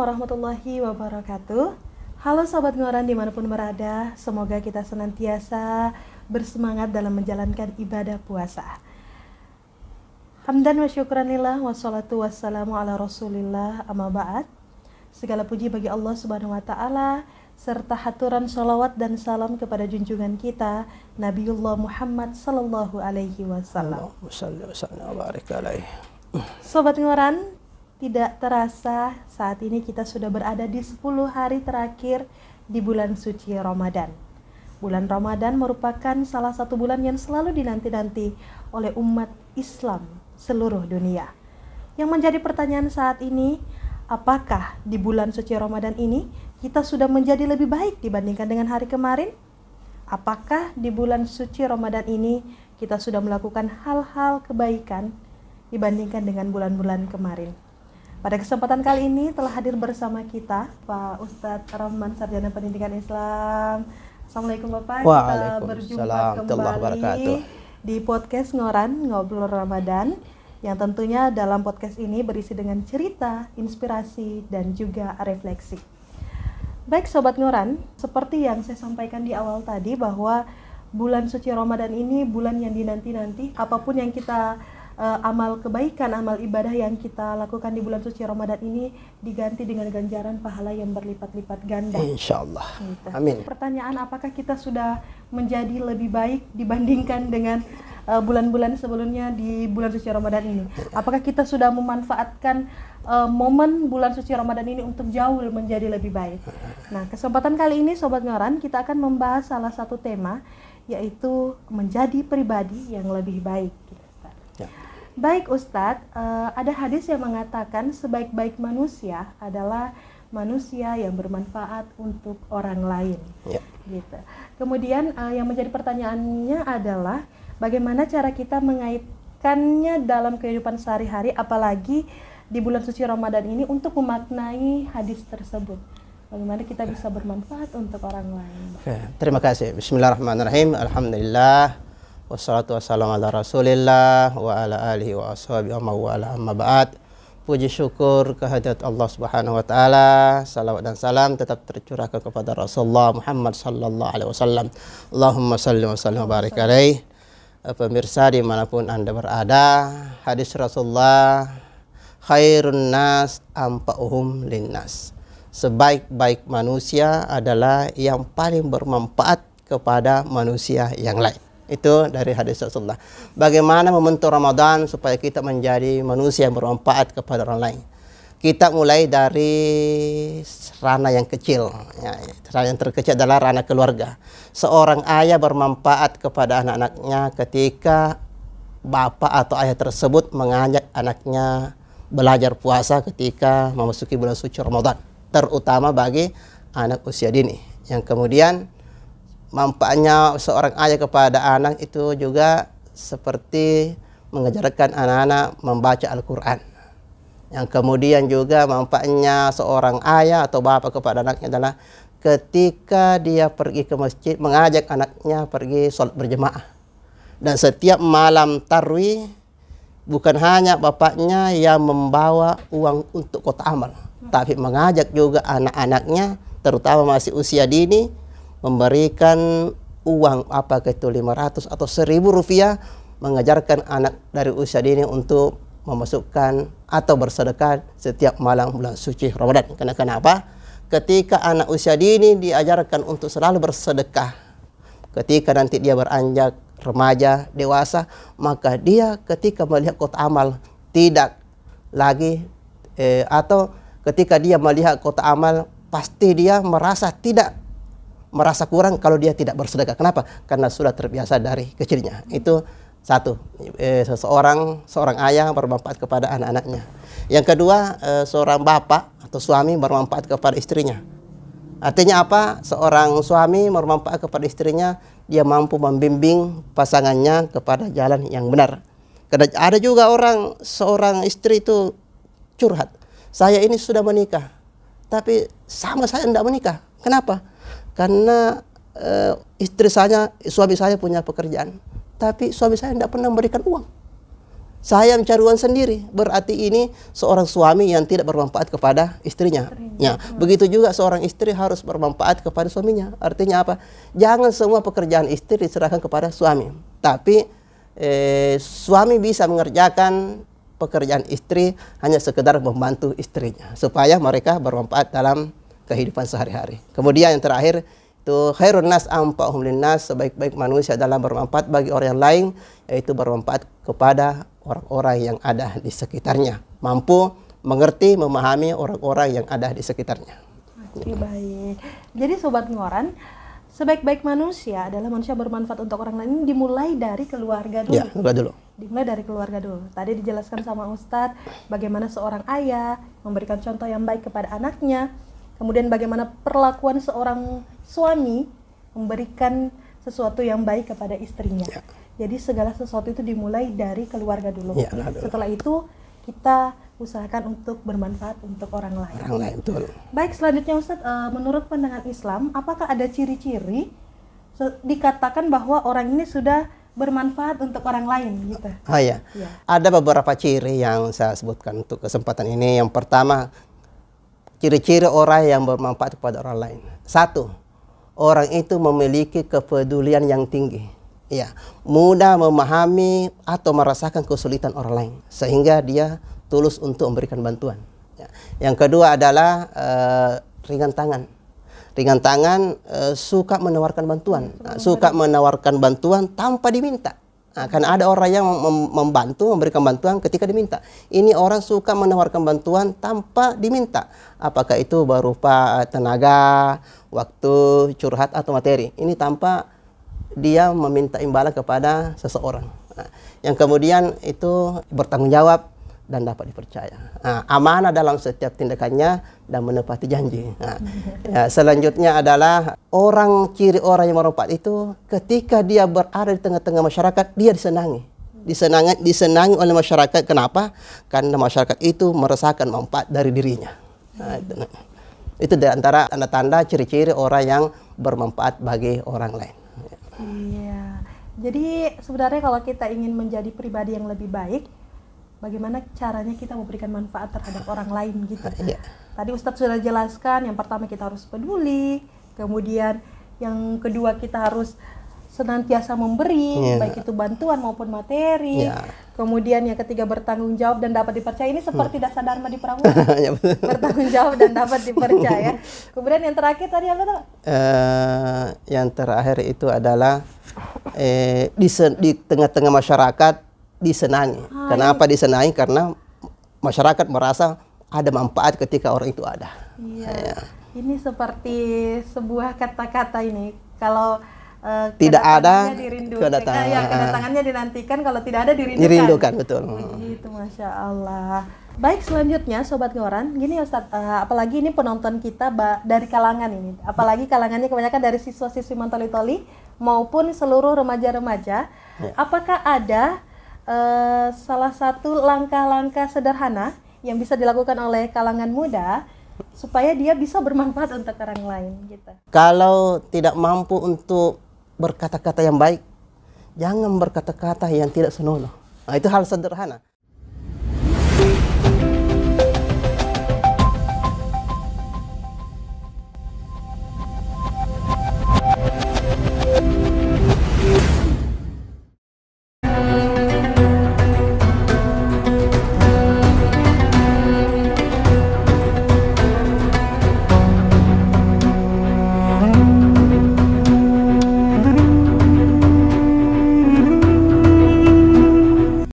warahmatullahi wabarakatuh. Halo Sobat Ngoran dimanapun berada, semoga kita senantiasa bersemangat dalam menjalankan ibadah puasa. Hamdan wa syukran lillah wassalatu wassalamu ala rasulillah amma ba'd. Segala puji bagi Allah subhanahu wa ta'ala, serta haturan sholawat dan salam kepada junjungan kita Nabiullah Muhammad sallallahu alaihi wasallam. Sobat Ngoran, tidak terasa saat ini kita sudah berada di 10 hari terakhir di bulan suci Ramadan. Bulan Ramadan merupakan salah satu bulan yang selalu dinanti-nanti oleh umat Islam seluruh dunia. Yang menjadi pertanyaan saat ini, apakah di bulan suci Ramadan ini kita sudah menjadi lebih baik dibandingkan dengan hari kemarin? Apakah di bulan suci Ramadan ini kita sudah melakukan hal-hal kebaikan dibandingkan dengan bulan-bulan kemarin? Pada kesempatan kali ini telah hadir bersama kita Pak Ustadz Rahman, Sarjana Pendidikan Islam. Assalamualaikum Bapak. Kita berjumpa kembali di podcast Ngoran, Ngobrol Ramadan, yang tentunya dalam podcast ini berisi dengan cerita, inspirasi, dan juga refleksi. Baik Sobat Ngoran, seperti yang saya sampaikan di awal tadi bahwa bulan suci Ramadan ini bulan yang dinanti-nanti. Apapun yang kita amal kebaikan, amal ibadah yang kita lakukan di bulan suci Ramadan ini diganti dengan ganjaran pahala yang berlipat-lipat ganda. Insyaallah. Gitu. Amin. Pertanyaan, apakah kita sudah menjadi lebih baik dibandingkan dengan bulan-bulan sebelumnya di bulan suci Ramadan ini? Apakah kita sudah memanfaatkan momen bulan suci Ramadan ini untuk jauh menjadi lebih baik? Nah, kesempatan kali ini Sobat Ngoran, kita akan membahas salah satu tema, yaitu menjadi pribadi yang lebih baik. Baik Ustadz, ada hadis yang mengatakan sebaik-baik manusia adalah manusia yang bermanfaat untuk orang lain. Ya. Gitu. Kemudian yang menjadi pertanyaannya adalah bagaimana cara kita mengaitkannya dalam kehidupan sehari-hari, apalagi di bulan suci Ramadan ini untuk memaknai hadis tersebut. Bagaimana kita bisa bermanfaat untuk orang lain. Oke, terima kasih. Bismillahirrahmanirrahim. Alhamdulillah. Wassalatu wassalamu ala rasulillah wa ala alihi wa ashabihi wa mawala amma ba'd. Puji syukur kehadirat Allah subhanahu wa ta'ala, salawat dan salam tetap tercurahkan kepada Rasulullah Muhammad sallallahu alaihi wasallam. Allahumma salli wa sallim wa barik alaih. Pemirsa dimanapun Anda berada, hadis Rasulullah, khairun nas anfa'uhum linnas. Sebaik-baik manusia adalah yang paling bermanfaat kepada manusia yang lain. Itu dari hadis Rasulullah. Bagaimana membentuk Ramadan supaya kita menjadi manusia yang bermanfaat kepada orang lain. Kita mulai dari ranah yang kecil. Ya, ranah yang terkecil adalah ranah keluarga. Seorang ayah bermanfaat kepada anak-anaknya ketika bapak atau ayah tersebut mengajak anaknya belajar puasa ketika memasuki bulan suci Ramadan. Terutama bagi anak usia dini. Yang kemudian manfaatnya seorang ayah kepada anak itu juga seperti mengajarkan anak-anak membaca Al-Quran. Yang kemudian juga manfaatnya seorang ayah atau bapak kepada anaknya adalah ketika dia pergi ke masjid mengajak anaknya pergi sholat berjemaah. Dan setiap malam tarwih bukan hanya bapaknya yang membawa uang untuk kotak amal, tapi mengajak juga anak-anaknya terutama masih usia dini memberikan uang apakah itu 500 atau 1.000 rupiah, mengajarkan anak dari usia dini untuk memasukkan atau bersedekah setiap malam bulan suci Ramadan. Karena kenapa? Ketika anak usia dini diajarkan untuk selalu bersedekah, ketika nanti dia beranjak remaja, dewasa, maka dia ketika melihat kotak amal tidak lagi atau ketika dia melihat kotak amal pasti dia merasa kurang kalau dia tidak bersedekah. Kenapa? Karena sudah terbiasa dari kecilnya. Itu satu, seorang ayah bermanfaat kepada anak-anaknya. Yang kedua, seorang bapak atau suami bermanfaat kepada istrinya. Artinya apa? Seorang suami bermanfaat kepada istrinya, dia mampu membimbing pasangannya kepada jalan yang benar. Karena ada juga seorang istri itu curhat, saya ini sudah menikah, tapi sama saya tidak menikah. Kenapa? Karena suami saya punya pekerjaan, tapi suami saya tidak pernah memberikan uang. saya mencari uang sendiri. Berarti ini seorang suami yang tidak bermanfaat kepada istrinya. Ya, begitu juga seorang istri harus bermanfaat kepada suaminya. Artinya apa? Jangan semua pekerjaan istri diserahkan kepada suami. Tapi suami bisa mengerjakan pekerjaan istri hanya sekedar membantu istrinya supaya mereka bermanfaat dalam kehidupan sehari-hari. Kemudian yang terakhir itu khairun nas anfa'uhum linnas, sebaik-baik manusia dalam bermanfaat bagi orang yang lain, yaitu bermanfaat kepada orang-orang yang ada di sekitarnya, mampu mengerti, memahami orang-orang yang ada di sekitarnya. Oke, baik. Jadi Sobat Ngoran, sebaik-baik manusia adalah manusia bermanfaat untuk orang lain dimulai dari keluarga dulu. Ya, keluarga dulu. Dimulai dari keluarga dulu. Tadi dijelaskan sama Ustadz bagaimana seorang ayah memberikan contoh yang baik kepada anaknya. Kemudian bagaimana perlakuan seorang suami memberikan sesuatu yang baik kepada istrinya. Ya. Jadi segala sesuatu itu dimulai dari keluarga dulu. Ya, setelah itu kita usahakan untuk bermanfaat untuk orang lain. Orang lain, betul. Baik, selanjutnya Ustadz, menurut pandangan Islam, apakah ada ciri-ciri dikatakan bahwa orang ini sudah bermanfaat untuk orang lain gitu? Ya. Ada beberapa ciri yang saya sebutkan untuk kesempatan ini. Yang pertama, ciri-ciri orang yang bermanfaat kepada orang lain. Satu, orang itu memiliki kepedulian yang tinggi. Ya, mudah memahami atau merasakan kesulitan orang lain sehingga dia tulus untuk memberikan bantuan. Ya. Yang kedua adalah ringan tangan. Ringan tangan, suka menawarkan bantuan, suka menawarkan bantuan tanpa diminta. Karena ada orang yang membantu, memberikan bantuan ketika diminta. Ini orang suka menawarkan bantuan tanpa diminta. Apakah itu berupa tenaga, waktu, curhat, atau materi. Ini tanpa dia meminta imbalan kepada seseorang. Yang kemudian itu bertanggung jawab dan dapat dipercaya. Amanah dalam setiap tindakannya dan menepati janji. Selanjutnya adalah ciri orang yang bermanfaat itu ketika dia berada di tengah-tengah masyarakat, dia disenangi. Disenangi oleh masyarakat. Kenapa? Karena masyarakat itu merasakan manfaat dari dirinya. Itu di antara tanda-tanda ciri-ciri orang yang bermanfaat bagi orang lain. Iya. Jadi sebenarnya kalau kita ingin menjadi pribadi yang lebih baik, bagaimana caranya kita memberikan manfaat terhadap orang lain gitu. Tadi Ustadz sudah jelaskan, yang pertama kita harus peduli, kemudian yang kedua kita harus senantiasa memberi, baik itu bantuan maupun materi. Kemudian yang ketiga bertanggung jawab dan dapat dipercaya. Ini seperti dasar dharma di Pramuka. Bertanggung jawab dan dapat dipercaya. Kemudian yang terakhir tadi apa tuh? Yang terakhir itu adalah di tengah-tengah masyarakat disenangi. Kenapa disenangi? Karena masyarakat merasa ada manfaat ketika orang itu ada. Ini seperti sebuah kata-kata ini. Kalau tidak ada kedatangannya dinantikan, kalau tidak ada dirindukan. Betul. Begitu, Masya Allah. Baik, selanjutnya Sobat Ngoran, gini Ustadz, apalagi ini penonton kita dari kalangan ini, apalagi kalangannya kebanyakan dari siswa-siswi Mantoli-Toli maupun seluruh remaja-remaja. Apakah ada salah satu langkah-langkah sederhana yang bisa dilakukan oleh kalangan muda supaya dia bisa bermanfaat untuk orang lain gitu? Kalau tidak mampu untuk berkata-kata yang baik, jangan berkata-kata yang tidak senonoh. Itu hal sederhana.